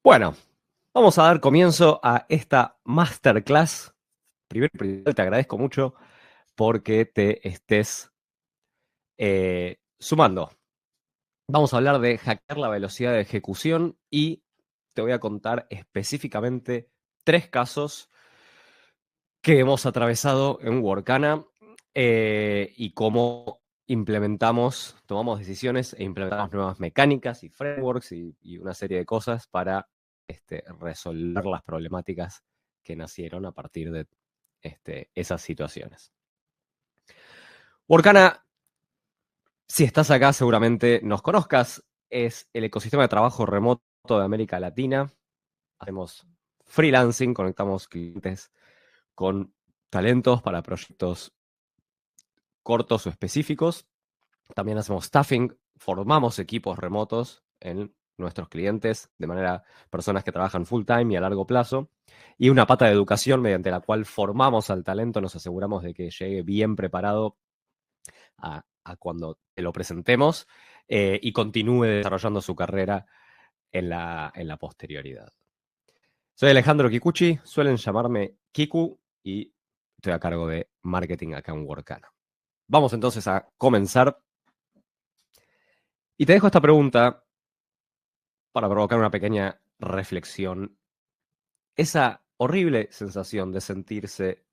Bueno, vamos a dar comienzo a esta masterclass. Primero, te agradezco mucho porque te estés sumando. Vamos a hablar de hackear la velocidad de ejecución y te voy a contar específicamente 3 casos que hemos atravesado en Workana y cómo tomamos decisiones e implementamos nuevas mecánicas y frameworks y una serie de cosas para resolver las problemáticas que nacieron a partir de esas situaciones. Workana, si estás acá seguramente nos conozcas, es el ecosistema de trabajo remoto de América Latina. Hacemos freelancing, conectamos clientes con talentos para proyectos cortos o específicos. También hacemos staffing, formamos equipos remotos en nuestros clientes, de manera personas que trabajan full time y a largo plazo, y una pata de educación mediante la cual formamos al talento, nos aseguramos de que llegue bien preparado a cuando te lo presentemos y continúe desarrollando su carrera en la posterioridad. Soy Alejandro Kikuchi, suelen llamarme Kiku y estoy a cargo de marketing acá en Workana. Vamos entonces a comenzar. Y te dejo esta pregunta para provocar una pequeña reflexión. Esa horrible sensación de sentirse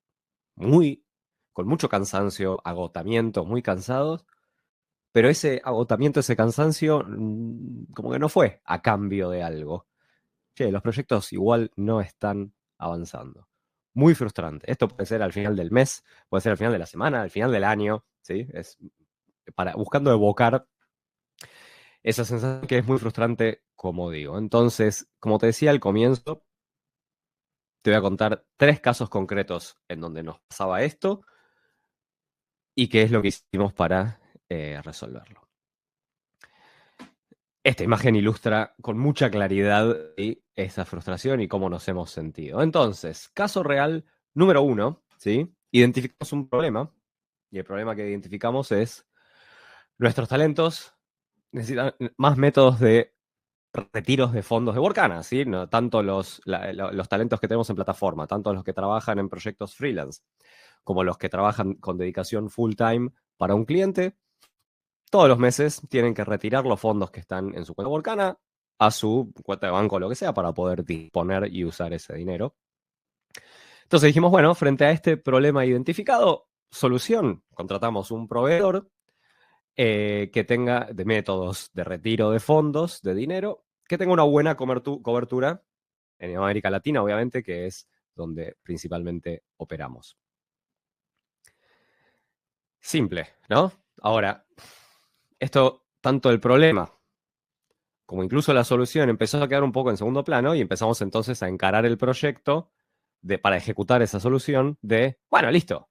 con mucho cansancio, agotamiento, muy cansados, pero ese agotamiento, ese cansancio, como que no fue a cambio de algo. Che, los proyectos igual no están avanzando. Muy frustrante. Esto puede ser al final del mes, puede ser al final de la semana, al final del año, ¿sí? Es buscando evocar esa sensación que es muy frustrante, como digo. Entonces, como te decía al comienzo, te voy a contar 3 casos concretos en donde nos pasaba esto y qué es lo que hicimos para resolverlo. Esta imagen ilustra con mucha claridad esa frustración y cómo nos hemos sentido. Entonces, caso real número 1, ¿sí? Identificamos un problema y el problema que identificamos es nuestros talentos necesitan más métodos de retiros de fondos de Workana, ¿sí? No, tanto los talentos que tenemos en plataforma, tanto los que trabajan en proyectos freelance, como los que trabajan con dedicación full time para un cliente, todos los meses tienen que retirar los fondos que están en su cuenta Workana a su cuenta de banco o lo que sea para poder disponer y usar ese dinero. Entonces dijimos, bueno, frente a este problema identificado, solución, contratamos un proveedor que tenga de métodos de retiro de fondos, de dinero, que tenga una buena cobertura en América Latina, obviamente, que es donde principalmente operamos. Simple, ¿no? Ahora, esto, tanto el problema como incluso la solución empezó a quedar un poco en segundo plano y empezamos entonces a encarar el proyecto para ejecutar esa solución de, bueno, listo,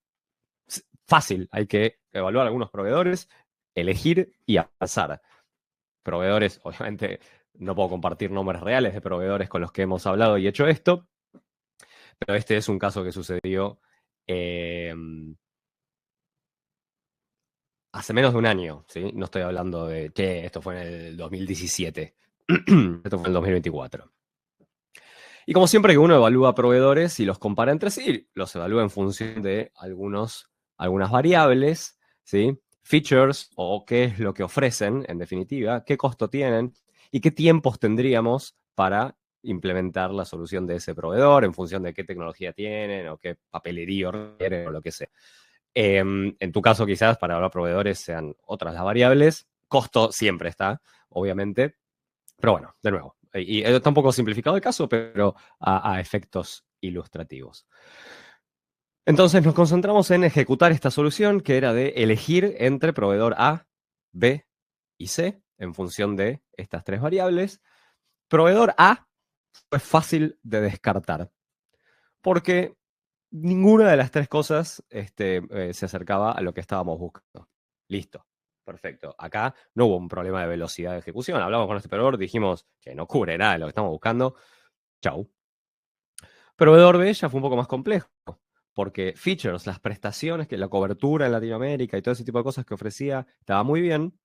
fácil, hay que evaluar algunos proveedores, elegir y avanzar. Proveedores, obviamente, no puedo compartir nombres reales de proveedores con los que hemos hablado y hecho esto, pero este es un caso que sucedió hace menos de un año, ¿sí? No estoy hablando de, che, esto fue en el 2017, esto fue en el 2024. Y como siempre que uno evalúa proveedores y los compara entre sí, los evalúa en función de algunas variables, ¿sí? Features o qué es lo que ofrecen, en definitiva, qué costo tienen y qué tiempos tendríamos para implementar la solución de ese proveedor en función de qué tecnología tienen o qué papelería requieren o lo que sea. En tu caso, quizás, para evaluar proveedores sean otras las variables. Costo siempre está, obviamente. Pero bueno, de nuevo. Y está un poco simplificado el caso, pero a efectos ilustrativos. Entonces nos concentramos en ejecutar esta solución que era de elegir entre proveedor A, B y C en función de estas 3 variables. Proveedor A fue fácil de descartar porque ninguna de las 3 cosas se acercaba a lo que estábamos buscando. Listo. Perfecto. Acá no hubo un problema de velocidad de ejecución. Hablamos con este proveedor, dijimos que no cubre nada de lo que estamos buscando. Chau. Proveedor B ya fue un poco más complejo, porque features, las prestaciones, que la cobertura en Latinoamérica y todo ese tipo de cosas que ofrecía, estaba muy bien.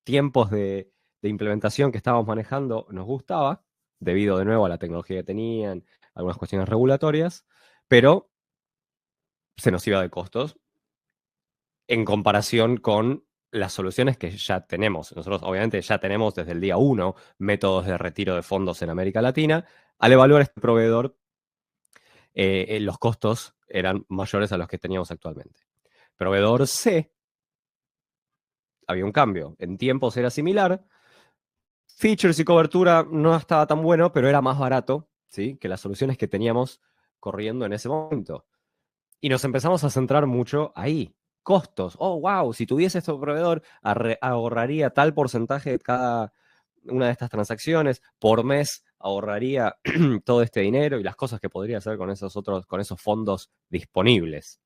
Tiempos de implementación que estábamos manejando nos gustaba. debido de nuevo a la tecnología que tenían, algunas cuestiones regulatorias, pero se nos iba de costos en comparación con las soluciones que ya tenemos. Nosotros obviamente ya tenemos desde el día 1 métodos de retiro de fondos en América Latina. Al evaluar este proveedor, los costos eran mayores a los que teníamos actualmente. Proveedor C, había un cambio. En tiempos era similar. Features y cobertura no estaba tan bueno, pero era más barato, ¿sí?, que las soluciones que teníamos corriendo en ese momento. Y nos empezamos a centrar mucho ahí. Costos. Oh, wow, si tuviese este proveedor, ahorraría tal porcentaje de cada una de estas transacciones. Por mes ahorraría todo este dinero y las cosas que podría hacer con esos fondos disponibles.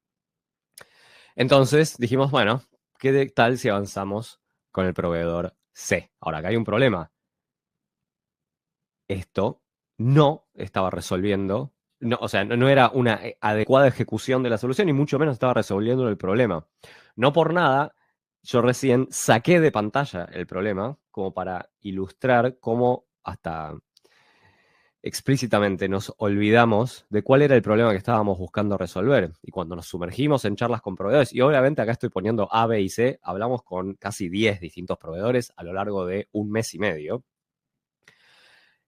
Entonces dijimos, bueno, ¿qué tal si avanzamos con el proveedor C? Ahora, acá hay un problema. Esto no estaba resolviendo, no, o sea, no era una adecuada ejecución de la solución y mucho menos estaba resolviendo el problema. No por nada, yo recién saqué de pantalla el problema como para ilustrar cómo hasta explícitamente nos olvidamos de cuál era el problema que estábamos buscando resolver. Y cuando nos sumergimos en charlas con proveedores, y obviamente acá estoy poniendo A, B y C, hablamos con casi 10 distintos proveedores a lo largo de un mes y medio.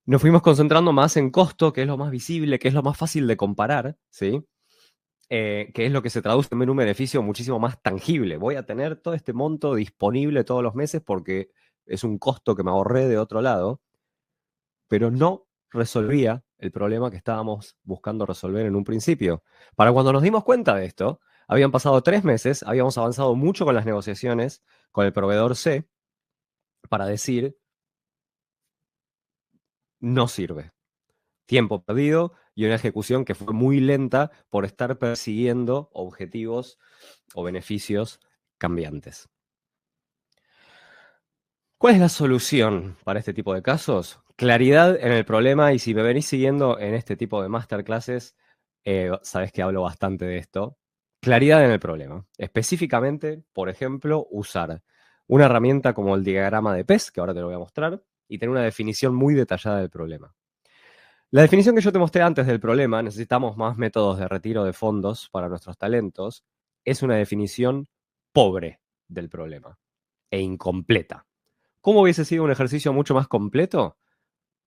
Nos fuimos concentrando más en costo, que es lo más visible, que es lo más fácil de comparar, ¿sí? Que es lo que se traduce en un beneficio muchísimo más tangible. Voy a tener todo este monto disponible todos los meses porque es un costo que me ahorré de otro lado, pero no resolvía el problema que estábamos buscando resolver en un principio. Para cuando nos dimos cuenta de esto, habían pasado 3 meses, habíamos avanzado mucho con las negociaciones con el proveedor C para decir, no sirve. Tiempo perdido y una ejecución que fue muy lenta por estar persiguiendo objetivos o beneficios cambiantes. ¿Cuál es la solución para este tipo de casos? Claridad en el problema, y si me venís siguiendo en este tipo de masterclasses, sabés que hablo bastante de esto. Claridad en el problema. Específicamente, por ejemplo, usar una herramienta como el diagrama de PES, que ahora te lo voy a mostrar, y tener una definición muy detallada del problema. La definición que yo te mostré antes del problema, necesitamos más métodos de retiro de fondos para nuestros talentos, es una definición pobre del problema e incompleta. ¿Cómo hubiese sido un ejercicio mucho más completo?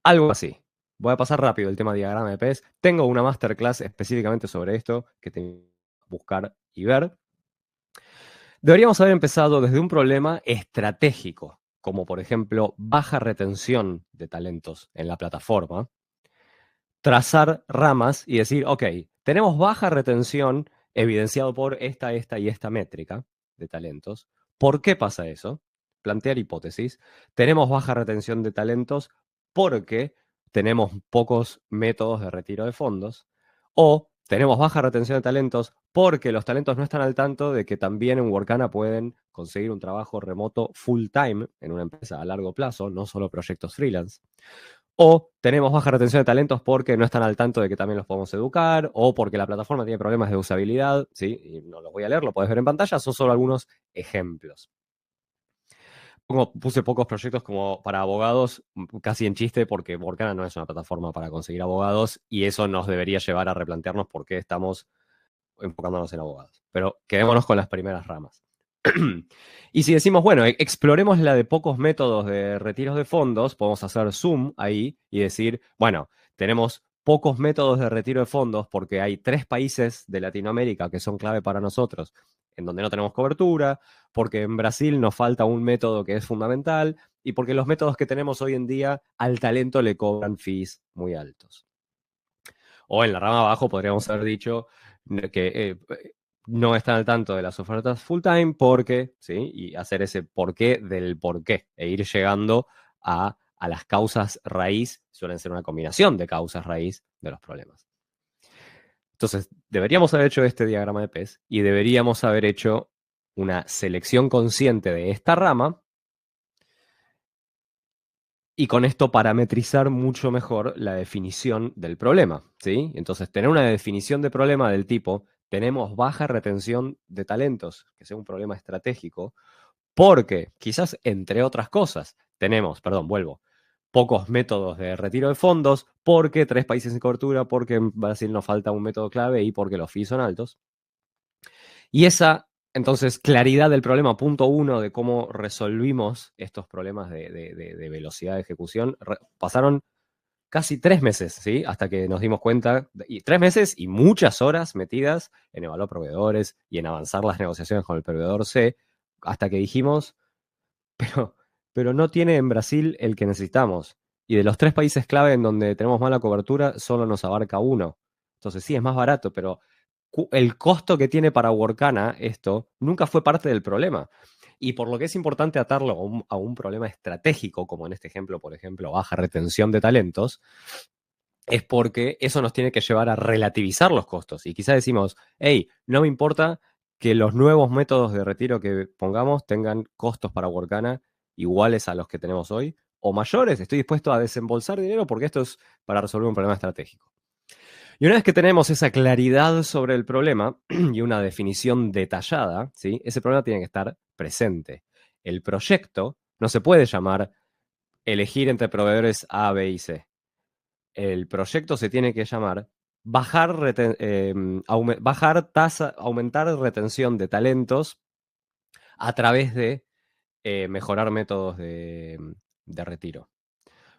Algo así. Voy a pasar rápido el tema diagrama de PES. Tengo una masterclass específicamente sobre esto que te voy a buscar y ver. Deberíamos haber empezado desde un problema estratégico, como por ejemplo baja retención de talentos en la plataforma, trazar ramas y decir, ok, tenemos baja retención evidenciado por esta y esta métrica de talentos. ¿Por qué pasa eso? Plantear hipótesis. Tenemos baja retención de talentos porque tenemos pocos métodos de retiro de fondos, o tenemos baja retención de talentos porque los talentos no están al tanto de que también en Workana pueden conseguir un trabajo remoto full time en una empresa a largo plazo, no solo proyectos freelance. O tenemos baja retención de talentos porque no están al tanto de que también los podemos educar, o porque la plataforma tiene problemas de usabilidad, ¿sí? Y no los voy a leer, lo puedes ver en pantalla, son solo algunos ejemplos. Puse pocos proyectos como para abogados, casi en chiste, porque Workana no es una plataforma para conseguir abogados, y eso nos debería llevar a replantearnos por qué estamos enfocándonos en abogados. Pero quedémonos con las primeras ramas. Y si decimos, bueno, exploremos la de pocos métodos de retiros de fondos, podemos hacer zoom ahí y decir, bueno, tenemos pocos métodos de retiro de fondos porque hay 3 países de Latinoamérica que son clave para nosotros, en donde no tenemos cobertura, porque en Brasil nos falta un método que es fundamental y porque los métodos que tenemos hoy en día al talento le cobran fees muy altos. O en la rama abajo podríamos haber dicho que no están al tanto de las ofertas full time porque, ¿sí? Y hacer ese porqué del porqué e ir llegando a las causas raíz, suelen ser una combinación de causas raíz de los problemas. Entonces, deberíamos haber hecho este diagrama de PES y deberíamos haber hecho una selección consciente de esta rama y con esto parametrizar mucho mejor la definición del problema, ¿sí? Entonces, tener una definición de problema del tipo, tenemos baja retención de talentos, que sea un problema estratégico, porque quizás, entre otras cosas, pocos métodos de retiro de fondos, porque 3 países sin cobertura, porque en Brasil nos falta un método clave y porque los fees son altos. Y esa, entonces, claridad del problema, punto uno de cómo resolvimos estos problemas de velocidad de ejecución, pasaron casi 3 meses, ¿sí? Hasta que nos dimos cuenta, y 3 meses y muchas horas metidas en evaluar proveedores y en avanzar las negociaciones con el proveedor C, hasta que dijimos, pero, pero no tiene en Brasil el que necesitamos. Y de los 3 países clave en donde tenemos mala cobertura, solo nos abarca uno. Entonces sí, es más barato, pero el costo que tiene para Workana esto nunca fue parte del problema. Y por lo que es importante atarlo a un problema estratégico, como en este ejemplo, por ejemplo, baja retención de talentos, es porque eso nos tiene que llevar a relativizar los costos. Y quizás decimos, hey, no me importa que los nuevos métodos de retiro que pongamos tengan costos para Workana iguales a los que tenemos hoy o mayores. Estoy dispuesto a desembolsar dinero porque esto es para resolver un problema estratégico. Y una vez que tenemos esa claridad sobre el problema y una definición detallada, ¿sí? Ese problema tiene que estar presente. El proyecto no se puede llamar elegir entre proveedores A, B y C. El proyecto se tiene que llamar aumentar retención de talentos a través de mejorar métodos de retiro.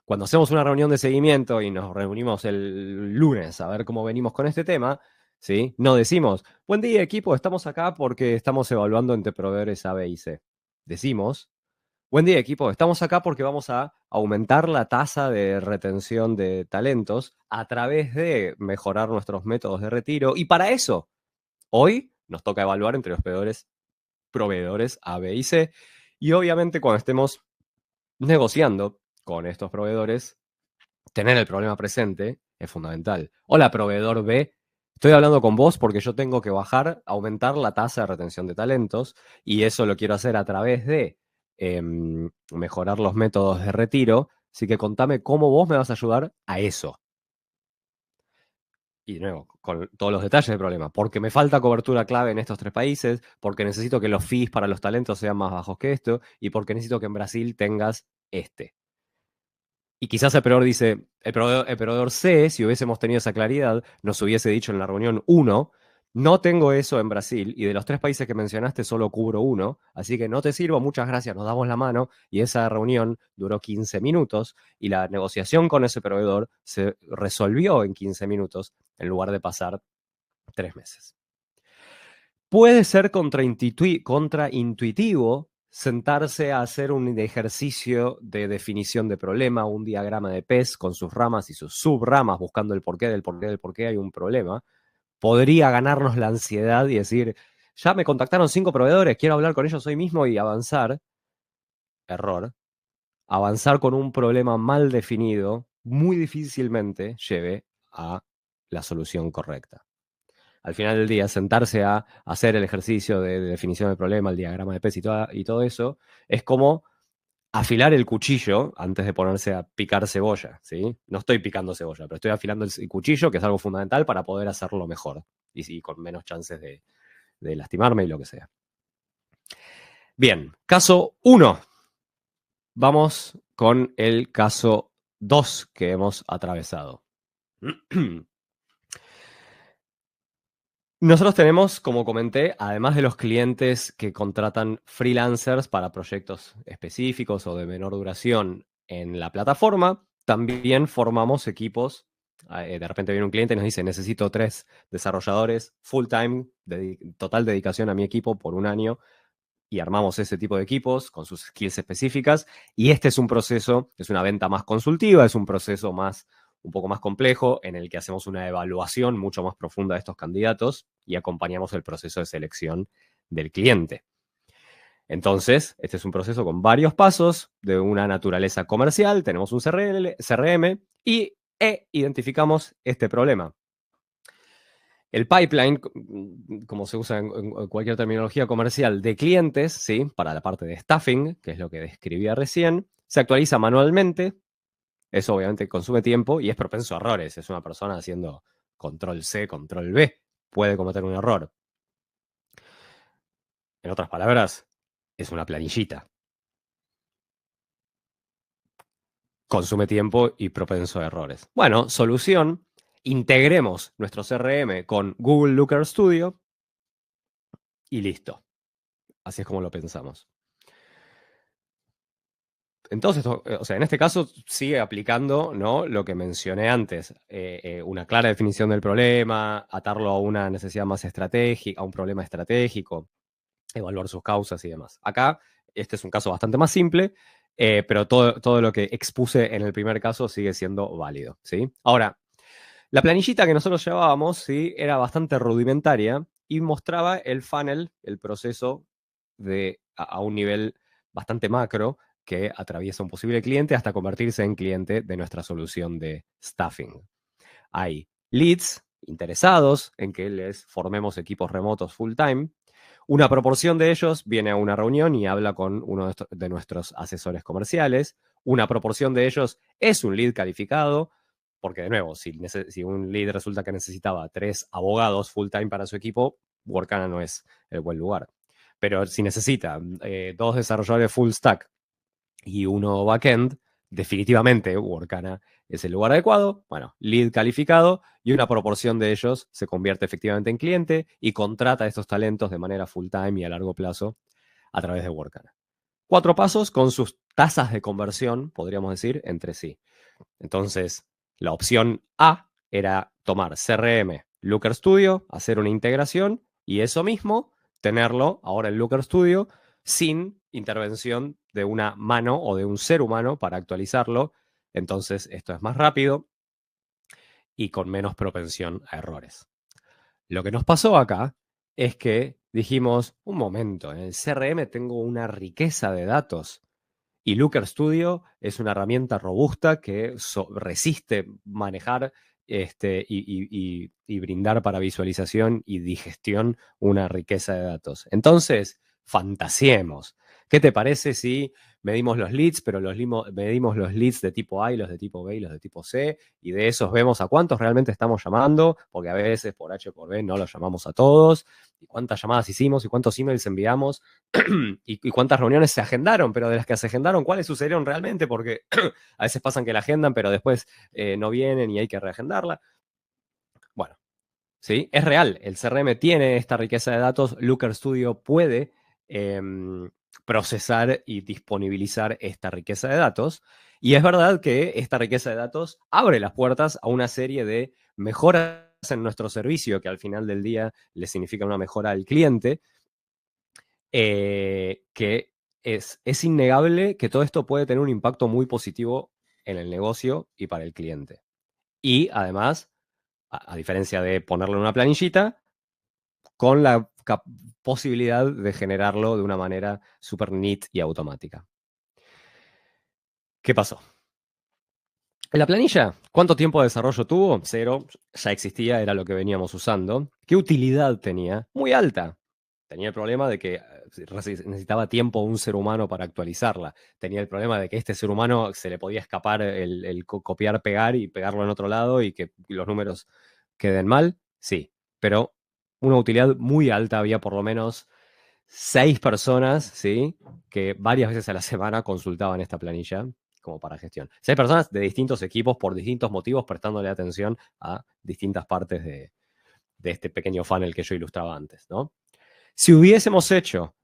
Cuando hacemos una reunión de seguimiento y nos reunimos el lunes a ver cómo venimos con este tema, ¿sí? No decimos, buen día equipo, estamos acá porque estamos evaluando entre proveedores A, B y C. Decimos, buen día equipo, estamos acá porque vamos a aumentar la tasa de retención de talentos a través de mejorar nuestros métodos de retiro y para eso, hoy nos toca evaluar entre los proveedores A, B y C y obviamente cuando estemos negociando con estos proveedores, tener el problema presente es fundamental. Hola, proveedor B, estoy hablando con vos porque yo tengo que aumentar la tasa de retención de talentos y eso lo quiero hacer a través de mejorar los métodos de retiro. Así que contame cómo vos me vas a ayudar a eso. Y de nuevo, con todos los detalles del problema. Porque me falta cobertura clave en estos 3 países, porque necesito que los fees para los talentos sean más bajos que esto, y porque necesito que en Brasil tengas este. Y quizás el proveedor dice, el proveedor C, si hubiésemos tenido esa claridad, nos hubiese dicho en la reunión 1, no tengo eso en Brasil y de los 3 países que mencionaste solo cubro uno, así que no te sirvo, muchas gracias, nos damos la mano y esa reunión duró 15 minutos y la negociación con ese proveedor se resolvió en 15 minutos en lugar de pasar 3 meses. Puede ser contraintuitivo sentarse a hacer un ejercicio de definición de problema, un diagrama de PES con sus ramas y sus subramas, buscando el porqué del porqué del porqué hay un problema. Podría ganarnos la ansiedad y decir, ya me contactaron 5 proveedores, quiero hablar con ellos hoy mismo y avanzar. Error. Avanzar con un problema mal definido muy difícilmente lleve a la solución correcta. Al final del día, sentarse a hacer el ejercicio de definición del problema, el diagrama de PES y todo eso, es como afilar el cuchillo antes de ponerse a picar cebolla, ¿sí? No estoy picando cebolla, pero estoy afilando el cuchillo, que es algo fundamental para poder hacerlo mejor y con menos chances de lastimarme y lo que sea. Bien, caso 1. Vamos con el caso 2 que hemos atravesado. Nosotros tenemos, como comenté, además de los clientes que contratan freelancers para proyectos específicos o de menor duración en la plataforma, también formamos equipos. De repente viene un cliente y nos dice, necesito 3 desarrolladores full time, total dedicación a mi equipo por un año, y armamos ese tipo de equipos con sus skills específicas. Y este es un proceso, es una venta más consultiva, es un proceso un poco más complejo en el que hacemos una evaluación mucho más profunda de estos candidatos y acompañamos el proceso de selección del cliente. Entonces, este es un proceso con varios pasos de una naturaleza comercial, tenemos un CRM y identificamos este problema. El pipeline, como se usa en cualquier terminología comercial de clientes, ¿sí? Para la parte de staffing, que es lo que describía recién, se actualiza manualmente. Eso obviamente consume tiempo y es propenso a errores. Es una persona haciendo control C, control B. Puede cometer un error. En otras palabras, es una planillita. consume tiempo y propenso a errores. Bueno, solución, integremos nuestro CRM con Google Looker Studio y listo. Así es como lo pensamos. Entonces, o sea, en este caso sigue aplicando, ¿no?, lo que mencioné antes, una clara definición del problema, atarlo a una necesidad más estratégica, a un problema estratégico, evaluar sus causas y demás. Acá, este es un caso bastante más simple, pero todo lo que expuse en el primer caso sigue siendo válido, ¿sí? Ahora, la planillita que nosotros llevábamos, ¿sí?, era bastante rudimentaria y mostraba el funnel, el proceso a un nivel bastante macro que atraviesa un posible cliente hasta convertirse en cliente de nuestra solución de staffing. Hay leads interesados en que les formemos equipos remotos full time. Una proporción de ellos viene a una reunión y habla con uno de nuestros asesores comerciales. Una proporción de ellos es un lead calificado, porque de nuevo, si un lead resulta que necesitaba 3 abogados full time para su equipo, Workana no es el buen lugar. Pero si necesita 2 desarrolladores full stack y uno backend, definitivamente Workana es el lugar adecuado. Bueno, lead calificado y una proporción de ellos se convierte efectivamente en cliente y contrata a estos talentos de manera full time y a largo plazo a través de Workana. 4 pasos con sus tasas de conversión, podríamos decir, entre sí. Entonces, la opción A era tomar CRM, Looker Studio, hacer una integración y eso mismo, tenerlo ahora en Looker Studio sin intervención de una mano o de un ser humano para actualizarlo. Entonces, esto es más rápido y con menos propensión a errores. Lo que nos pasó acá es que dijimos, un momento, en el CRM tengo una riqueza de datos. Y Looker Studio es una herramienta robusta que resiste manejar y brindar para visualización y digestión una riqueza de datos. Entonces, fantasiemos. ¿Qué te parece si medimos los leads, pero medimos los leads de tipo A y los de tipo B y los de tipo C, y de esos vemos a cuántos realmente estamos llamando, porque a veces por H o por B no los llamamos a todos, y cuántas llamadas hicimos y cuántos emails enviamos y cuántas reuniones se agendaron, pero de las que se agendaron, ¿cuáles sucedieron realmente? Porque a veces pasan que la agendan, pero después no vienen y hay que reagendarla. Bueno, ¿sí? Es real, el CRM tiene esta riqueza de datos, Looker Studio puede procesar y disponibilizar esta riqueza de datos, y es verdad que esta riqueza de datos abre las puertas a una serie de mejoras en nuestro servicio, que al final del día le significa una mejora al cliente, que es innegable que todo esto puede tener un impacto muy positivo en el negocio y para el cliente. Y además, a diferencia de ponerlo en una planillita, con la posibilidad de generarlo de una manera súper neat y automática. ¿Qué pasó? En la planilla, ¿cuánto tiempo de desarrollo tuvo? 0, ya existía, era lo que veníamos usando. ¿Qué utilidad tenía? Muy alta. Tenía el problema de que necesitaba tiempo un ser humano para actualizarla. Tenía el problema de que este ser humano se le podía escapar el copiar, pegar y pegarlo en otro lado y que los números queden mal. Sí, pero una utilidad muy alta. Había por lo menos 6 personas, ¿sí?, que varias veces a la semana consultaban esta planilla como para gestión. 6 personas de distintos equipos por distintos motivos prestándole atención a distintas partes de este pequeño funnel que yo ilustraba antes, ¿no? Si hubiésemos hecho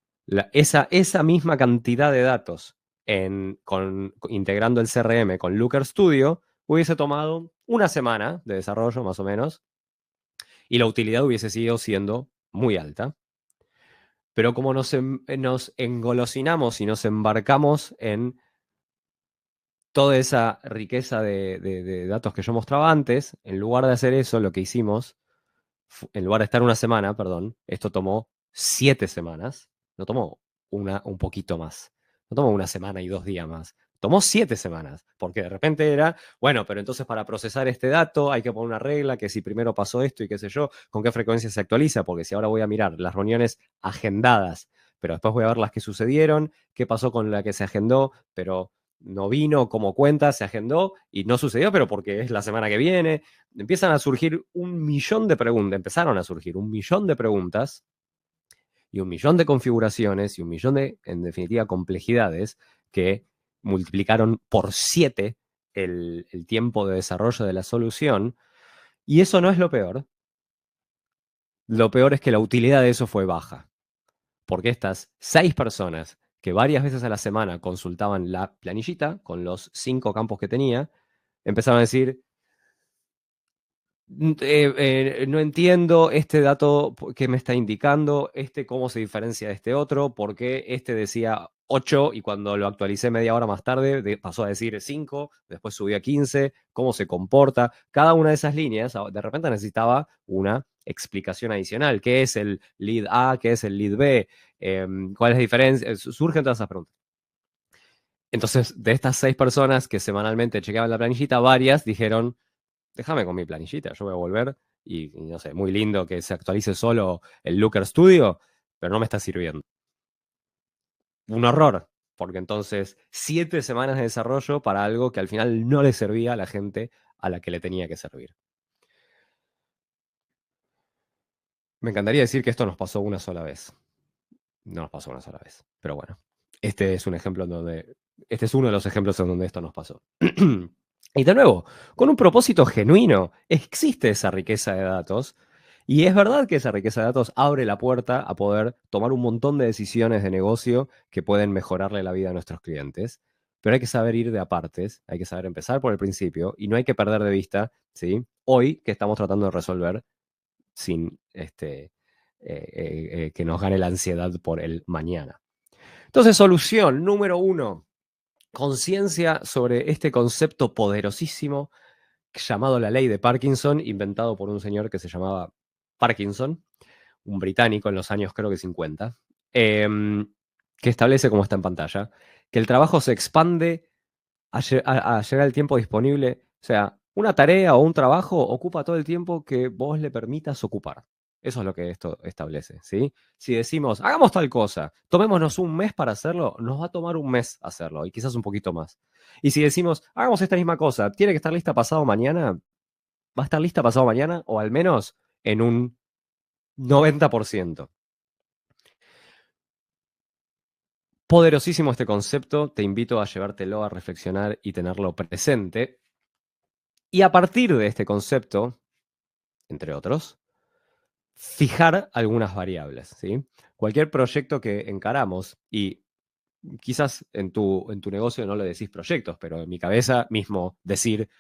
esa misma cantidad de datos integrando el CRM con Looker Studio, hubiese tomado una semana de desarrollo más o menos y la utilidad hubiese sido siendo muy alta. Pero como nos engolosinamos y nos embarcamos en toda esa riqueza de datos que yo mostraba antes, en lugar de hacer eso, lo que hicimos, en lugar de estar una semana, perdón, esto tomó 7 semanas, no tomó un poquito más, no tomó una semana y 2 días más, tomó 7 semanas, porque de repente era, bueno, pero entonces para procesar este dato hay que poner una regla, que si primero pasó esto y qué sé yo, con qué frecuencia se actualiza, porque si ahora voy a mirar las reuniones agendadas, pero después voy a ver las que sucedieron, qué pasó con la que se agendó, pero no vino como cuenta, se agendó y no sucedió, pero porque es la semana que viene. Empiezan a surgir un millón de preguntas, empezaron a surgir un millón de preguntas y un millón de configuraciones y un millón de, en definitiva, complejidades que multiplicaron por 7 el tiempo de desarrollo de la solución. Y eso no es lo peor. Lo peor es que la utilidad de eso fue baja. Porque estas 6 personas que varias veces a la semana consultaban la planillita con los 5 campos que tenía, empezaron a decir, no entiendo este dato que me está indicando, cómo se diferencia de este otro, porque este decía 8 y cuando lo actualicé media hora más tarde pasó a decir 5, después subió a 15, cómo se comporta. Cada una de esas líneas de repente necesitaba una explicación adicional. ¿Qué es el lead A? ¿Qué es el lead B? ¿Cuál es la diferencia? Surgen todas esas preguntas. Entonces, de estas 6 personas que semanalmente chequeaban la planillita, varias dijeron, déjame con mi planillita, yo voy a volver y no sé, muy lindo que se actualice solo el Looker Studio, pero no me está sirviendo. Un horror, porque entonces 7 semanas de desarrollo para algo que al final no le servía a la gente a la que le tenía que servir. Me encantaría decir que esto nos pasó una sola vez. No nos pasó una sola vez, pero bueno. Este es un ejemplo en donde. Este es uno de los ejemplos en donde esto nos pasó. Y de nuevo, con un propósito genuino, existe esa riqueza de datos. Y es verdad que esa riqueza de datos abre la puerta a poder tomar un montón de decisiones de negocio que pueden mejorarle la vida a nuestros clientes. Pero hay que saber ir de apartes, hay que saber empezar por el principio y no hay que perder de vista, ¿sí? Hoy que estamos tratando de resolver sin que nos gane la ansiedad por el mañana. Entonces, solución número 1, conciencia sobre este concepto poderosísimo llamado la ley de Parkinson, inventado por un señor que se llamaba Parkinson, un británico en los años creo que 50, que establece, como está en pantalla, que el trabajo se expande a llegar al tiempo disponible. O sea, una tarea o un trabajo ocupa todo el tiempo que vos le permitas ocupar. Eso es lo que esto establece, ¿sí? Si decimos, hagamos tal cosa, tomémonos un mes para hacerlo, nos va a tomar un mes hacerlo y quizás un poquito más. Y si decimos, hagamos esta misma cosa, tiene que estar lista pasado mañana, va a estar lista pasado mañana o al menos en un 90%. Poderosísimo este concepto, te invito a llevártelo a reflexionar y tenerlo presente. Y a partir de este concepto, entre otros, fijar algunas variables, ¿sí? Cualquier proyecto que encaramos, y quizás en tu negocio no le decís proyectos, pero en mi cabeza mismo decir,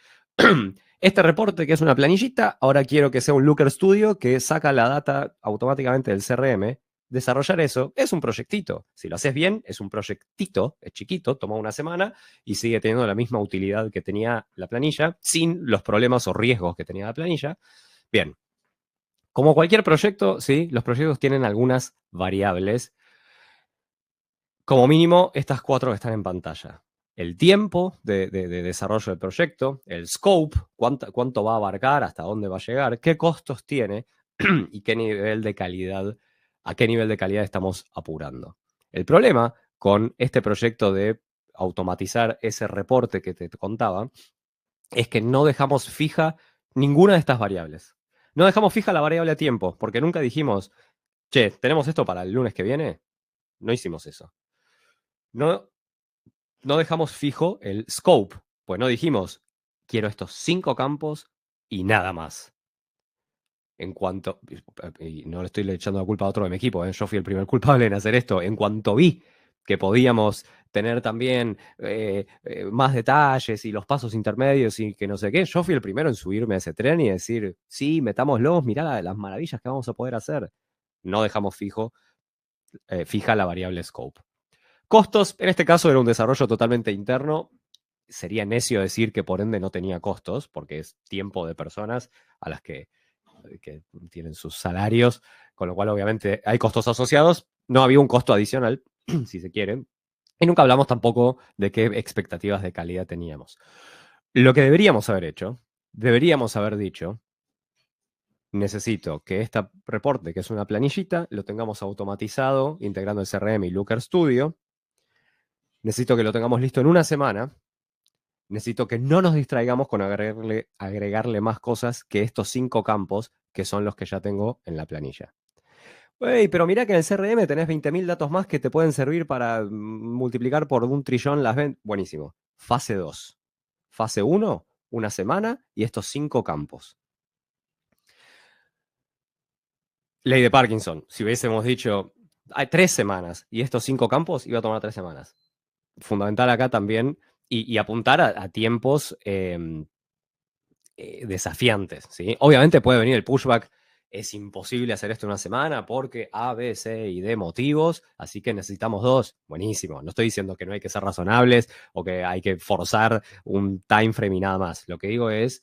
este reporte que es una planillita, ahora quiero que sea un Looker Studio que saca la data automáticamente del CRM. Desarrollar eso es un proyectito. Si lo haces bien, es un proyectito, es chiquito, toma una semana y sigue teniendo la misma utilidad que tenía la planilla, sin los problemas o riesgos que tenía la planilla. Bien, como cualquier proyecto, sí, los proyectos tienen algunas variables. Como mínimo, estas 4 están en pantalla. El tiempo de desarrollo del proyecto, el scope, cuánto va a abarcar, hasta dónde va a llegar, qué costos tiene y qué nivel de calidad, a qué nivel de calidad estamos apurando. El problema con este proyecto de automatizar ese reporte que te contaba es que no dejamos fija ninguna de estas variables. No dejamos fija la variable a tiempo, porque nunca dijimos, che, ¿tenemos esto para el lunes que viene? No hicimos eso. No, no dejamos fijo el scope, pues no dijimos, quiero estos 5 campos y nada más. En cuanto, y no le estoy echando la culpa a otro de mi equipo, yo fui el primer culpable en hacer esto, en cuanto vi que podíamos tener también más detalles y los pasos intermedios y que no sé qué, yo fui el primero en subirme a ese tren y decir, sí, metámoslos, mirá las maravillas que vamos a poder hacer. No dejamos fija la variable scope. Costos, en este caso era un desarrollo totalmente interno. Sería necio decir que por ende no tenía costos, porque es tiempo de personas a las que tienen sus salarios, con lo cual obviamente hay costos asociados. No había un costo adicional, si se quiere. Y nunca hablamos tampoco de qué expectativas de calidad teníamos. Lo que deberíamos haber hecho, deberíamos haber dicho, necesito que este reporte, que es una planillita, lo tengamos automatizado, integrando el CRM y Looker Studio. Necesito que lo tengamos listo en una semana. Necesito que no nos distraigamos con agregarle más cosas que estos 5 campos que son los que ya tengo en la planilla. Hey, pero mirá que en el CRM tenés 20.000 datos más que te pueden servir para multiplicar por 1 trillón las ventas. Buenísimo. Fase 2. fase 1, una semana y estos 5 campos. Ley de Parkinson, si hubiésemos dicho hay 3 semanas y estos 5 campos, iba a tomar 3 semanas. Fundamental acá también y apuntar a tiempos desafiantes, ¿sí? Obviamente puede venir el pushback, es imposible hacer esto en una semana porque A, B, C y D motivos, así que necesitamos 2. Buenísimo, no estoy diciendo que no hay que ser razonables o que hay que forzar un time frame y nada más. Lo que digo es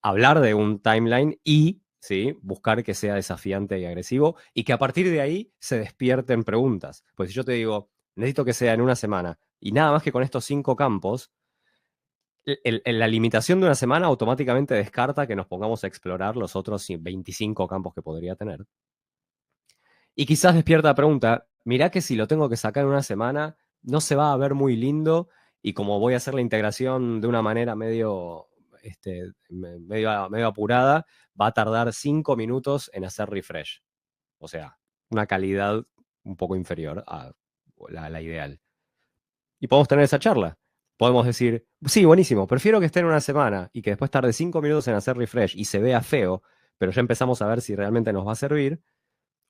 hablar de un timeline y, ¿sí?, buscar que sea desafiante y agresivo y que a partir de ahí se despierten preguntas. Pues si yo te digo, necesito que sea en una semana y nada más que con estos 5 campos, la limitación de una semana automáticamente descarta que nos pongamos a explorar los otros 25 campos que podría tener. Y quizás despierta la pregunta, mirá que si lo tengo que sacar en una semana, no se va a ver muy lindo y como voy a hacer la integración de una manera medio, medio apurada, va a tardar 5 minutos en hacer refresh. O sea, una calidad un poco inferior a la ideal. Y podemos tener esa charla. Podemos decir, sí, buenísimo, prefiero que esté en una semana y que después tarde 5 minutos en hacer refresh y se vea feo, pero ya empezamos a ver si realmente nos va a servir.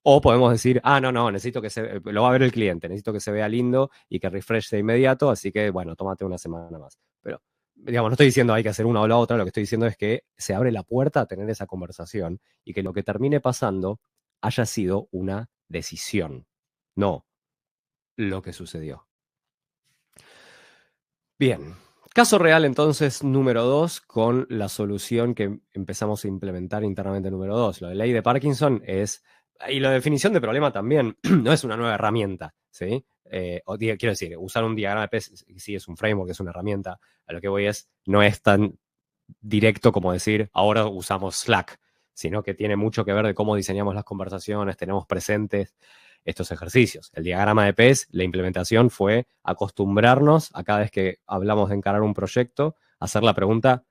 O podemos decir, no, necesito que lo va a ver el cliente, necesito que se vea lindo y que refresh de inmediato, así que, bueno, tómate una semana más. Pero, digamos, no estoy diciendo hay que hacer una o la otra, lo que estoy diciendo es que se abre la puerta a tener esa conversación y que lo que termine pasando haya sido una decisión, no lo que sucedió. Bien, caso real entonces número 2 con la solución que empezamos a implementar internamente número 2. Lo de ley de Parkinson es, y la definición de problema también, no es una nueva herramienta, ¿sí? Quiero decir, usar un diagrama de PES sí es un framework, es una herramienta. A lo que voy es, no es tan directo como decir, ahora usamos Slack, sino que tiene mucho que ver de cómo diseñamos las conversaciones, tenemos presentes estos ejercicios. El diagrama de PES, la implementación fue acostumbrarnos a cada vez que hablamos de encarar un proyecto, hacer la pregunta,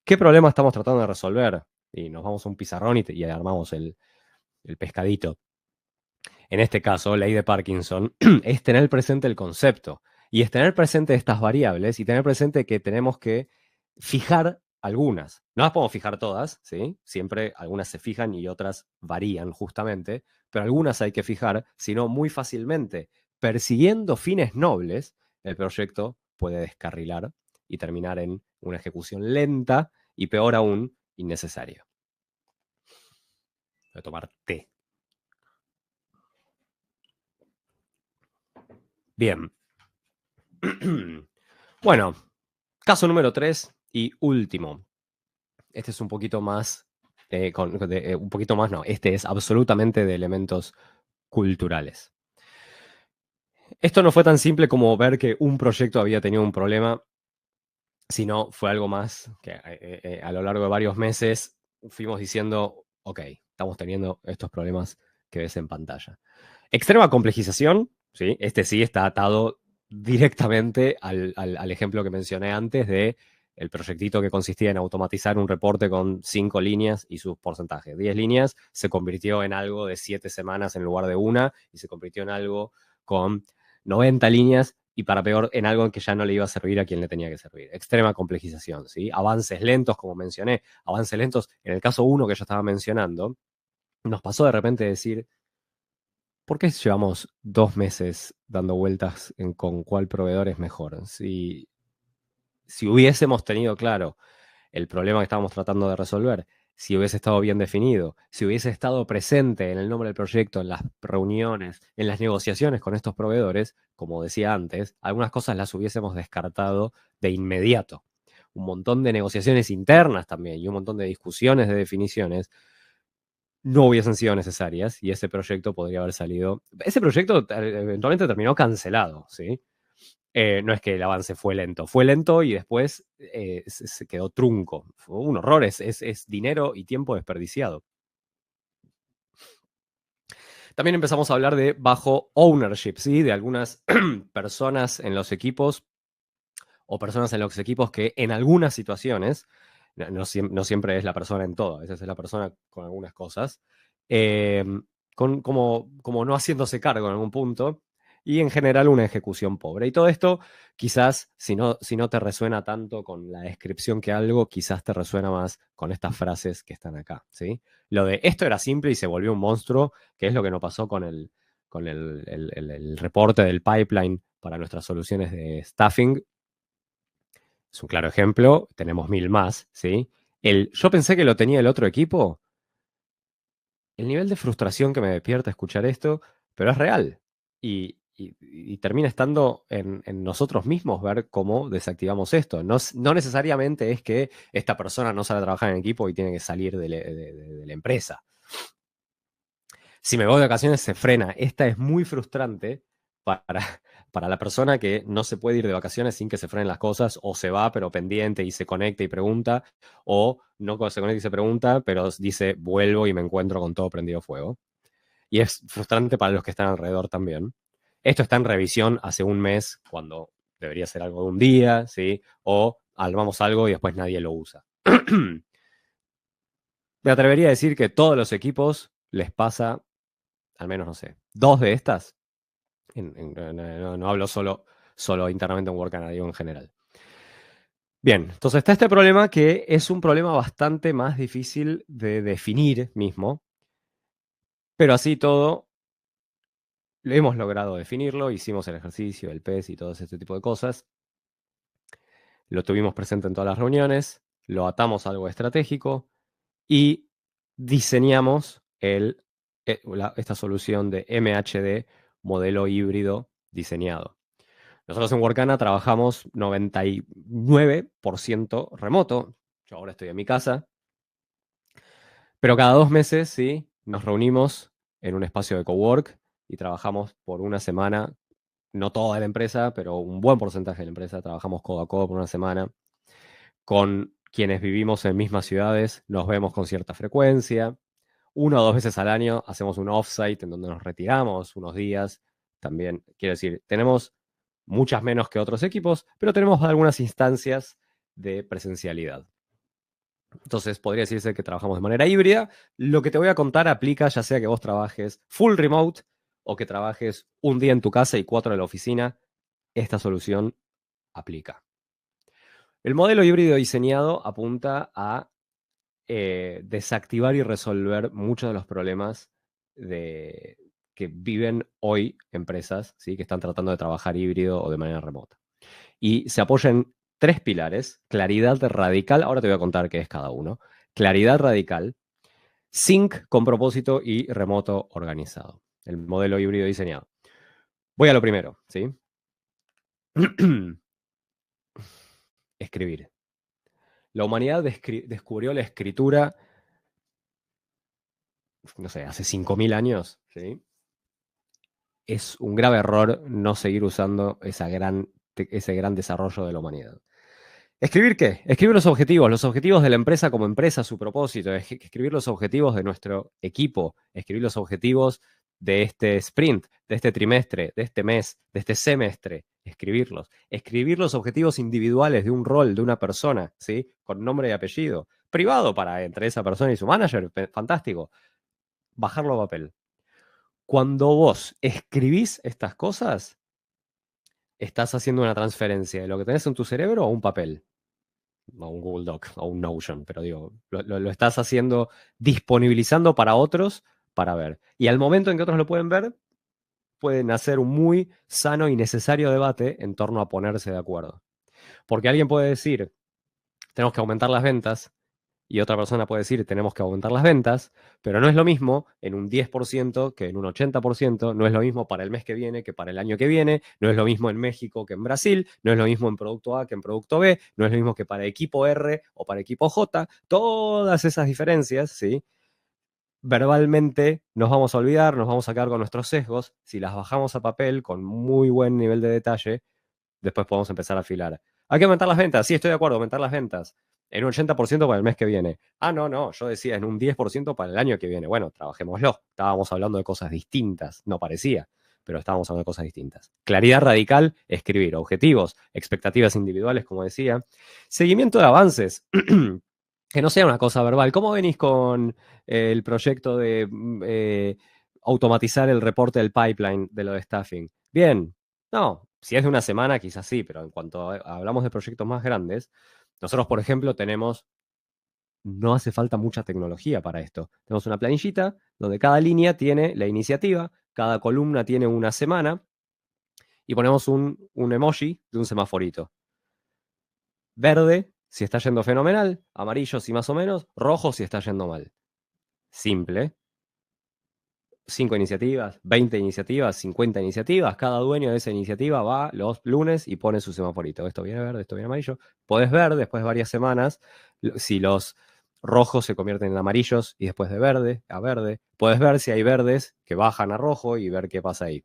¿qué problema estamos tratando de resolver? Y nos vamos a un pizarrón y armamos el pescadito. En este caso, ley de Parkinson, es tener presente el concepto y es tener presente estas variables y tener presente que tenemos que fijar algunas. No las podemos fijar todas, ¿sí? Siempre algunas se fijan y otras varían justamente, pero algunas hay que fijar, si no muy fácilmente, persiguiendo fines nobles, el proyecto puede descarrilar y terminar en una ejecución lenta y peor aún, innecesaria. Voy a tomar té. Bien. Bueno, caso número 3 y último. Este es un poquito más, un poquito más no, este es absolutamente de elementos culturales. Esto no fue tan simple como ver que un proyecto había tenido un problema, sino fue algo más que a lo largo de varios meses fuimos diciendo, ok, estamos teniendo estos problemas que ves en pantalla. Extrema complejización, ¿sí? Este sí está atado directamente al ejemplo que mencioné antes de el proyectito que consistía en automatizar un reporte con 5 líneas y sus porcentajes. 10 líneas se convirtió en algo de 7 semanas en lugar de una y se convirtió en algo con 90 líneas y para peor en algo que ya no le iba a servir a quien le tenía que servir. Extrema complejización, ¿sí? Avances lentos, como mencioné, avances lentos. En el caso 1 que yo estaba mencionando, nos pasó de repente decir, ¿por qué llevamos 2 meses dando vueltas en con cuál proveedor es mejor? Si hubiésemos tenido claro el problema que estábamos tratando de resolver, si hubiese estado bien definido, si hubiese estado presente en el nombre del proyecto, en las reuniones, en las negociaciones con estos proveedores, como decía antes, algunas cosas las hubiésemos descartado de inmediato. Un montón de negociaciones internas también y un montón de discusiones de definiciones no hubiesen sido necesarias y ese proyecto podría haber salido. Ese proyecto eventualmente terminó cancelado, ¿sí? No es que el avance fue lento y después se quedó trunco. Fue un horror, es dinero y tiempo desperdiciado. También empezamos a hablar de bajo ownership, ¿sí? De algunas personas en los equipos o personas en los equipos que en algunas situaciones, no siempre es la persona en todo, a veces es la persona con algunas cosas, como no haciéndose cargo en algún punto y en general una ejecución pobre. Y todo esto, quizás, si no te resuena tanto con la descripción que algo, quizás te resuena más con estas frases que están acá, ¿sí? Lo de esto era simple y se volvió un monstruo, que es lo que nos pasó con el reporte del pipeline para nuestras soluciones de staffing. Es un claro ejemplo, tenemos 1000 más, ¿sí? Yo pensé que lo tenía el otro equipo. El nivel de frustración que me despierta escuchar esto, pero es real. Y termina estando en nosotros mismos ver cómo desactivamos esto. No necesariamente es que esta persona no sabe trabajar en equipo y tiene que salir de la empresa. Si me voy de vacaciones se frena. Esta es muy frustrante para, para la persona que no se puede ir de vacaciones sin que se frenen las cosas, o se va pero pendiente y se conecta y pregunta, o no se conecta y se pregunta, pero dice vuelvo y me encuentro con todo prendido fuego. Y es frustrante para los que están alrededor también. Esto está en revisión hace un mes, cuando debería ser algo de un día, ¿sí? O armamos algo y después nadie lo usa. Me atrevería a decir que todos los equipos les pasa, al menos, no sé, dos de estas. No hablo solo internamente en Workana, digo en general. Bien, entonces está este problema que es un problema bastante más difícil de definir mismo, pero así todo hemos logrado definirlo, hicimos el ejercicio, el PES y todo este tipo de cosas, lo tuvimos presente en todas las reuniones, lo atamos a algo estratégico y diseñamos esta solución de MHD, modelo híbrido diseñado. Nosotros en Workana trabajamos 99% remoto. Yo ahora estoy en mi casa, pero cada 2 meses, sí, nos reunimos en un espacio de cowork y trabajamos por una semana. No toda la empresa, pero un buen porcentaje de la empresa. Trabajamos codo a codo por una semana. Con quienes vivimos en mismas ciudades, nos vemos con cierta frecuencia. 1 o 2 veces al año hacemos un offsite en donde nos retiramos unos días. También, quiero decir, tenemos muchas menos que otros equipos, pero tenemos algunas instancias de presencialidad. Entonces, podría decirse que trabajamos de manera híbrida. Lo que te voy a contar aplica ya sea que vos trabajes full remote o que trabajes un día en tu casa y 4 en la oficina. Esta solución aplica. El modelo híbrido diseñado apunta a desactivar y resolver muchos de los problemas que viven hoy empresas, ¿sí? Que están tratando de trabajar híbrido o de manera remota. Y se apoya en 3 pilares: claridad radical, ahora te voy a contar qué es cada uno, claridad radical, sync con propósito y remoto organizado. El modelo híbrido diseñado. Voy a lo primero, ¿sí? Escribir. La humanidad descubrió la escritura, no sé, hace 5000 años, ¿sí? Es un grave error no seguir usando ese gran desarrollo de la humanidad. ¿Escribir qué? Escribir los objetivos de la empresa como empresa, su propósito, escribir los objetivos de nuestro equipo, escribir los objetivos de este sprint, de este trimestre, de este mes, de este semestre, escribir los objetivos individuales de un rol, de una persona, ¿sí? Con nombre y apellido, privado para entre esa persona y su manager, fantástico, bajarlo a papel. Cuando vos escribís estas cosas, estás haciendo una transferencia de lo que tenés en tu cerebro a un papel, a un Google Doc, a un Notion, pero digo, lo estás haciendo, disponibilizando para otros para ver. Y al momento en que otros lo pueden ver, pueden hacer un muy sano y necesario debate en torno a ponerse de acuerdo. Porque alguien puede decir, tenemos que aumentar las ventas, y otra persona puede decir, tenemos que aumentar las ventas, pero no es lo mismo en un 10% que en un 80%, no es lo mismo para el mes que viene que para el año que viene, no es lo mismo en México que en Brasil, no es lo mismo en producto A que en producto B, no es lo mismo que para equipo R o para equipo J. Todas esas diferencias, ¿sí? Verbalmente nos vamos a olvidar, nos vamos a quedar con nuestros sesgos. Si las bajamos a papel con muy buen nivel de detalle, después podemos empezar a afilar. Hay que aumentar las ventas. Sí, estoy de acuerdo, aumentar las ventas. En un 80% para el mes que viene. Ah, no, yo decía en un 10% para el año que viene. Bueno, trabajémoslo. Estábamos hablando de cosas distintas. No parecía, pero estábamos hablando de cosas distintas. Claridad radical, escribir objetivos, expectativas individuales, como decía. Seguimiento de avances. Que no sea una cosa verbal. ¿Cómo venís con el proyecto de automatizar el reporte del pipeline de lo de staffing? Bien, no, si es de una semana quizás sí, pero en cuanto hablamos de proyectos más grandes, nosotros, por ejemplo, no hace falta mucha tecnología para esto. Tenemos una planillita donde cada línea tiene la iniciativa, cada columna tiene una semana y ponemos un emoji de un semaforito. Verde, si está yendo fenomenal, amarillo, si más o menos, rojo, si está yendo mal. Simple. 5 iniciativas, 20 iniciativas, 50 iniciativas. Cada dueño de esa iniciativa va los lunes y pone su semaforito. Esto viene verde, esto viene amarillo. Podés ver después de varias semanas si los rojos se convierten en amarillos y después de verde a verde. Podés ver si hay verdes que bajan a rojo y ver qué pasa ahí.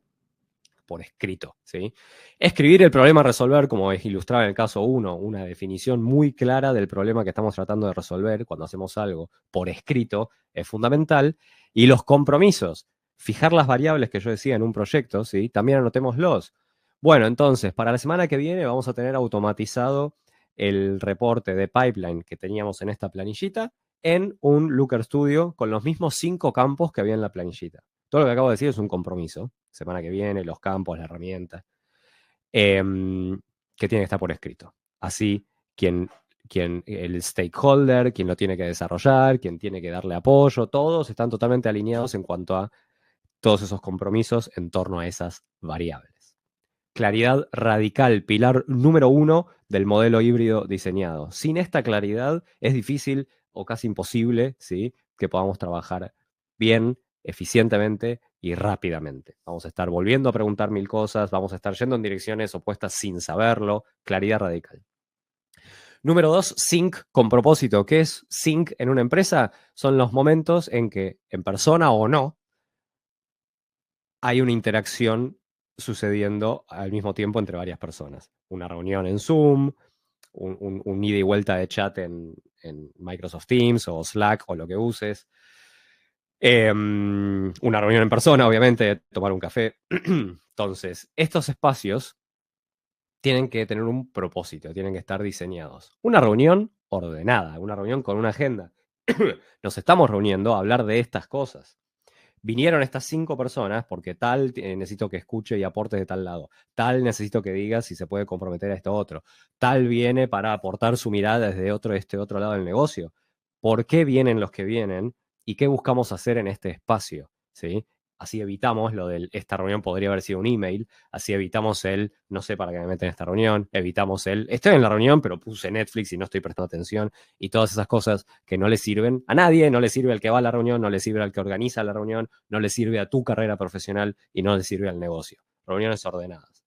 Por escrito, ¿sí? Escribir el problema a resolver, como es ilustrar en el caso 1, una definición muy clara del problema que estamos tratando de resolver cuando hacemos algo por escrito, es fundamental. Y los compromisos, fijar las variables que yo decía en un proyecto, ¿sí? También anotémoslos. Bueno, entonces, para la semana que viene vamos a tener automatizado el reporte de pipeline que teníamos en esta planillita en un Looker Studio con los mismos 5 campos que había en la planillita. Todo lo que acabo de decir es un compromiso. Semana que viene, los campos, la herramienta, que tiene que estar por escrito. Así, el stakeholder, quien lo tiene que desarrollar, quien tiene que darle apoyo, todos están totalmente alineados en cuanto a todos esos compromisos en torno a esas variables. Claridad radical, pilar número 1 del modelo híbrido diseñado. Sin esta claridad es difícil o casi imposible, ¿sí?, que podamos trabajar bien, eficientemente y rápidamente. Vamos a estar volviendo a preguntar 1000 cosas, vamos a estar yendo en direcciones opuestas sin saberlo. Claridad radical. Número 2, sync con propósito. ¿Qué es sync en una empresa? Son los momentos en que, en persona o no, hay una interacción sucediendo al mismo tiempo entre varias personas. Una reunión en Zoom, un ida y vuelta de chat en Microsoft Teams o Slack o lo que uses. Una reunión en persona, obviamente, tomar un café. Entonces, estos espacios tienen que tener un propósito, tienen que estar diseñados. Una reunión ordenada, una reunión con una agenda. Nos estamos reuniendo a hablar de estas cosas. Vinieron estas 5 personas porque tal necesito que escuche y aporte de tal lado. Tal necesito que diga si se puede comprometer a esto otro. Tal viene para aportar su mirada desde este otro lado del negocio. ¿Por qué vienen los que vienen? ¿Y qué buscamos hacer en este espacio? ¿Sí? Así evitamos lo de esta reunión podría haber sido un email, así evitamos no sé para qué me meten en esta reunión, evitamos estoy en la reunión pero puse Netflix y no estoy prestando atención y todas esas cosas que no le sirven a nadie, no le sirve al que va a la reunión, no le sirve al que organiza la reunión, no le sirve a tu carrera profesional y no le sirve al negocio. Reuniones ordenadas.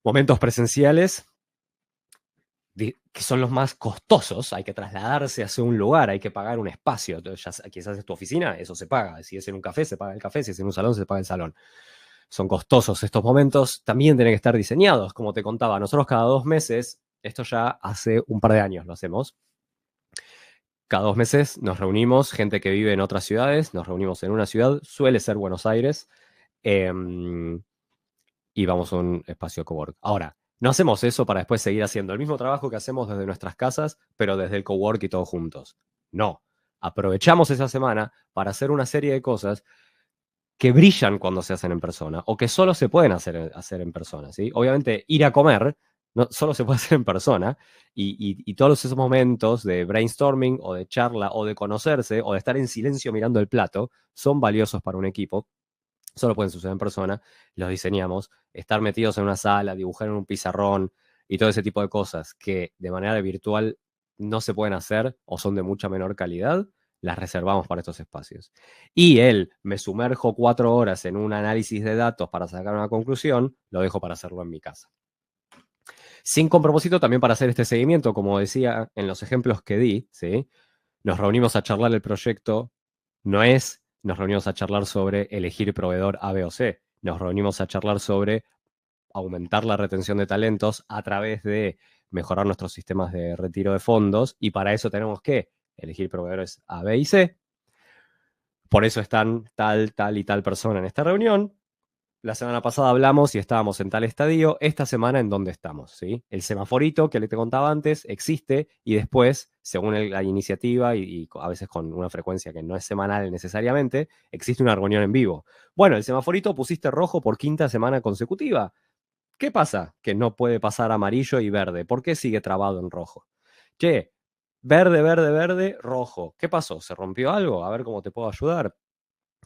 Momentos presenciales, que son los más costosos, hay que trasladarse hacia un lugar, hay que pagar un espacio. Entonces, quizás es tu oficina, eso se paga. Si es en un café, se paga el café. Si es en un salón, se paga el salón. Son costosos estos momentos, también tienen que estar diseñados. Como te contaba, nosotros cada 2 meses, esto ya hace un par de años lo hacemos, cada 2 meses nos reunimos, gente que vive en otras ciudades, nos reunimos en una ciudad, suele ser Buenos Aires, y vamos a un espacio cowork. Ahora, no hacemos eso para después seguir haciendo el mismo trabajo que hacemos desde nuestras casas, pero desde el cowork y todos juntos. No. Aprovechamos esa semana para hacer una serie de cosas que brillan cuando se hacen en persona o que solo se pueden hacer en persona, ¿sí? Obviamente, ir a comer no, solo se puede hacer en persona y todos esos momentos de brainstorming o de charla o de conocerse o de estar en silencio mirando el plato son valiosos para un equipo. Solo pueden suceder en persona, los diseñamos, estar metidos en una sala, dibujar en un pizarrón y todo ese tipo de cosas que de manera virtual no se pueden hacer o son de mucha menor calidad, las reservamos para estos espacios. Y me sumerjo 4 horas en un análisis de datos para sacar una conclusión, lo dejo para hacerlo en mi casa. Sin propósito también para hacer este seguimiento, como decía en los ejemplos que di, ¿sí? Nos reunimos a charlar el proyecto, nos reunimos a charlar sobre elegir proveedor A, B o C. Nos reunimos a charlar sobre aumentar la retención de talentos a través de mejorar nuestros sistemas de retiro de fondos y para eso tenemos que elegir proveedores A, B y C. Por eso están tal y tal persona en esta reunión. la semana pasada hablamos y estábamos en tal estadio, esta semana en dónde estamos, ¿sí? El semaforito que te contaba antes existe y después, según la iniciativa y a veces con una frecuencia que no es semanal necesariamente, existe una reunión en vivo. Bueno, el semaforito pusiste rojo por quinta semana consecutiva. ¿Qué pasa? Que no puede pasar amarillo y verde. ¿Por qué sigue trabado en rojo? Che, verde, verde, verde, rojo. ¿Qué pasó? ¿Se rompió algo? A ver cómo te puedo ayudar.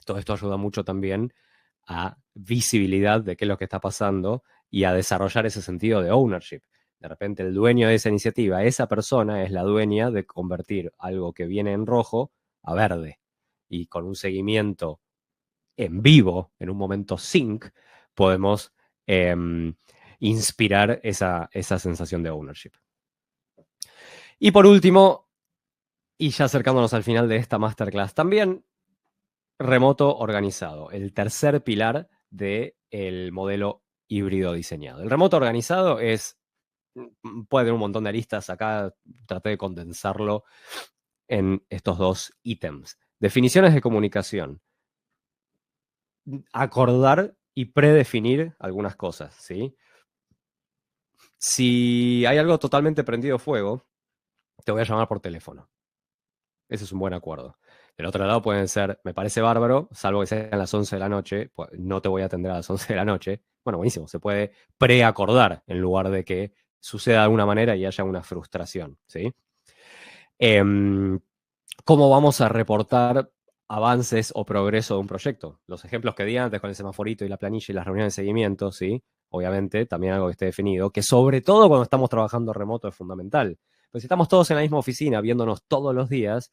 Todo esto ayuda mucho también a visibilidad de qué es lo que está pasando y a desarrollar ese sentido de ownership. De repente el dueño de esa iniciativa, esa persona es la dueña de convertir algo que viene en rojo a verde. Y con un seguimiento en vivo, en un momento sync, podemos inspirar esa sensación de ownership. Y por último, y ya acercándonos al final de esta masterclass, también remoto organizado, el tercer pilar del modelo híbrido diseñado. El remoto organizado puede tener un montón de aristas, acá traté de condensarlo en estos dos ítems. Definiciones de comunicación. Acordar y predefinir algunas cosas, ¿sí? Si hay algo totalmente prendido fuego, te voy a llamar por teléfono. Ese es un buen acuerdo. Del otro lado pueden ser, me parece bárbaro, salvo que sean las 11 de la noche, pues no te voy a atender a las 11 de la noche. Bueno, buenísimo, se puede preacordar en lugar de que suceda de alguna manera y haya una frustración, ¿sí? ¿Cómo vamos a reportar avances o progreso de un proyecto? Los ejemplos que di antes con el semaforito y la planilla y las reuniones de seguimiento, ¿sí? Obviamente, también algo que esté definido, que sobre todo cuando estamos trabajando remoto es fundamental. Pues si estamos todos en la misma oficina viéndonos todos los días,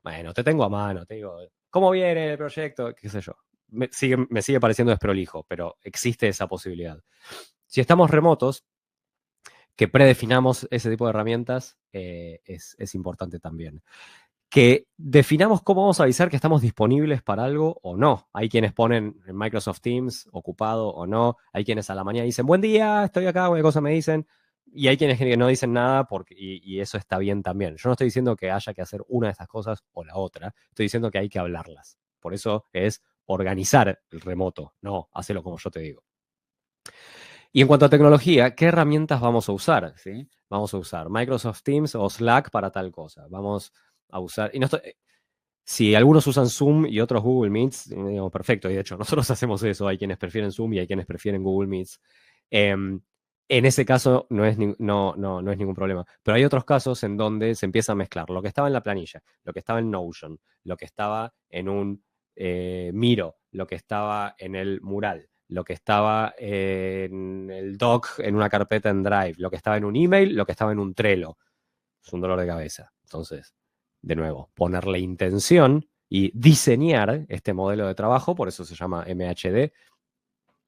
bueno, te tengo a mano, te digo, ¿cómo viene el proyecto? ¿Qué sé yo? Me sigue pareciendo desprolijo, pero existe esa posibilidad. Si estamos remotos, que predefinamos ese tipo de herramientas es importante también. Que definamos cómo vamos a avisar que estamos disponibles para algo o no. Hay quienes ponen en Microsoft Teams ocupado o no. Hay quienes a la mañana dicen, buen día, estoy acá, cualquier cosa me dicen. Y hay quienes que no dicen nada y eso está bien también. Yo no estoy diciendo que haya que hacer una de estas cosas o la otra. Estoy diciendo que hay que hablarlas. Por eso es organizar el remoto, no hacerlo como yo te digo. Y en cuanto a tecnología, ¿qué herramientas vamos a usar? ¿Sí? Vamos a usar Microsoft Teams o Slack para tal cosa. Vamos a usar... Si algunos usan Zoom y otros Google Meets, digamos, perfecto. Y de hecho, nosotros hacemos eso. Hay quienes prefieren Zoom y hay quienes prefieren Google Meets. En ese caso no es ningún problema. Pero hay otros casos en donde se empieza a mezclar lo que estaba en la planilla, lo que estaba en Notion, lo que estaba en un Miro, lo que estaba en el mural, lo que estaba en el doc, en una carpeta en Drive, lo que estaba en un email, lo que estaba en un Trello. Es un dolor de cabeza. Entonces, de nuevo, ponerle intención y diseñar este modelo de trabajo, por eso se llama MHD,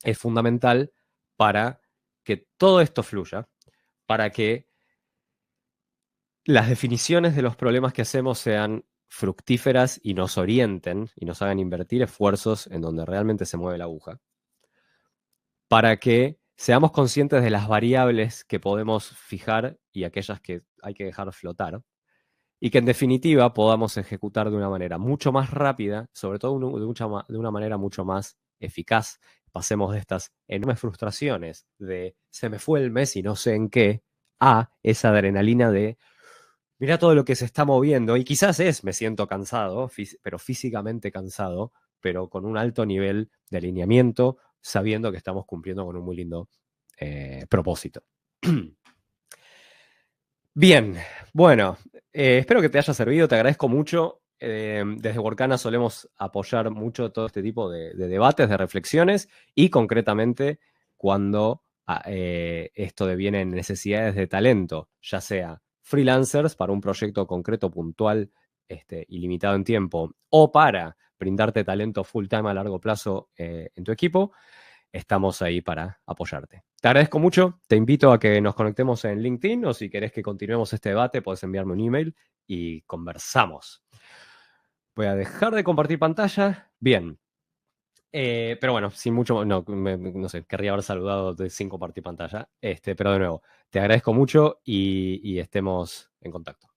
es fundamental para que todo esto fluya, para que las definiciones de los problemas que hacemos sean fructíferas y nos orienten y nos hagan invertir esfuerzos en donde realmente se mueve la aguja, para que seamos conscientes de las variables que podemos fijar y aquellas que hay que dejar flotar, y que en definitiva podamos ejecutar de una manera mucho más rápida, sobre todo de una manera mucho más eficaz. Pasemos de estas enormes frustraciones de se me fue el mes y no sé en qué, a esa adrenalina de mira todo lo que se está moviendo y quizás me siento cansado, pero físicamente cansado, pero con un alto nivel de alineamiento, sabiendo que estamos cumpliendo con un muy lindo propósito. Bien, bueno, espero que te haya servido, te agradezco mucho. Desde Workana solemos apoyar mucho todo este tipo de debates, de reflexiones y concretamente cuando esto deviene en necesidades de talento, ya sea freelancers para un proyecto concreto, puntual y limitado en tiempo, o para brindarte talento full time a largo plazo en tu equipo, estamos ahí para apoyarte. Te agradezco mucho, te invito a que nos conectemos en LinkedIn o si querés que continuemos este debate, podés enviarme un email y conversamos. Voy a dejar de compartir pantalla. Bien. Pero bueno, sin mucho, no sé, querría haber saludado sin compartir pantalla. Pero de nuevo, te agradezco mucho y estemos en contacto.